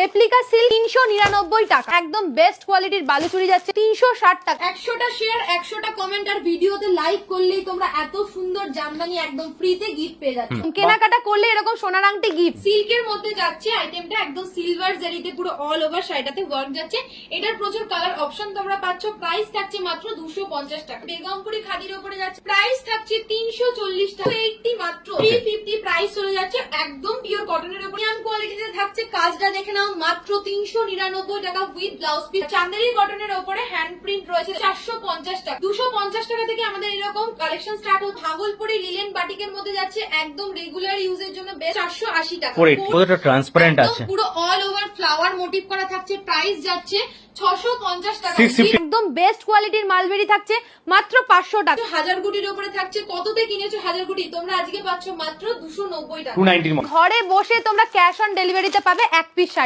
Replica silk 399 টাকা, একদম best কোয়ালিটির বালুচুরি যাচ্ছে 360 টাকা। 100টা শেয়ার 100টা কমেন্ট আর ভিডিওতে লাইক করলেই তোমরা এত সুন্দর জামদানি একদম ফ্রিতে গিফট পেয়ে যাচ্ছ। কেনাকাটা করলে এরকম সোনার আংটি গিফট। সিল্কের মধ্যে যাচ্ছে আইটেমটা, একদম সিলভার জারিতে পুরো অল ওভার শাড়িটাতে ওয়ার্ক যাচ্ছে। এটার প্রচুর কালার অপশন তোমরা পাচ্ছ। প্রাইস থাকছে মাত্র 250 টাকা। বেগমপুরি খাদির উপরে যাচ্ছে, প্রাইস থাকছে 340 টাকা। 80 মাত্র 350 প্রাইস চলে যাচ্ছে। একদম পিওর কটনের উপরে কোয়ালিটিতে থাকছে। কাজটা দেখে নাও, মাত্র 399 টাকা উইথ ব্লাউজ পিস। চান্দেরি কটনের উপরে হ্যান্ড প্রিন্ট রয়েছে 450 টাকা। 250 টাকা থেকে আমাদের এরকম কালেকশন স্টার্ট হচ্ছে। ভাগলপুরি লিলেন বাটিকের মধ্যে যাচ্ছে, একদম রেগুলার ইউজের জন্য বেস্ট 480 টাকা। পুরোটা ট্রান্সপারেন্ট আছে, পুরো অল ওভার ফ্লাওয়ার মোটিভ করা থাকছে। প্রাইস যাচ্ছে 650 টাকা। 650 একদম বেস্ট কোয়ালিটির মালবেরি থাকছে মাত্র 500 টাকা। হাজার গুটির উপরে থাকছে। কততে কিনেছো হাজার গুটি? তোমরা আজকে পাচ্ছ মাত্র 290 টাকা। 290 ঘরে বসে তোমরা ক্যাশ অন ডেলিভারিতে পাবে এক পিস শাড়ি।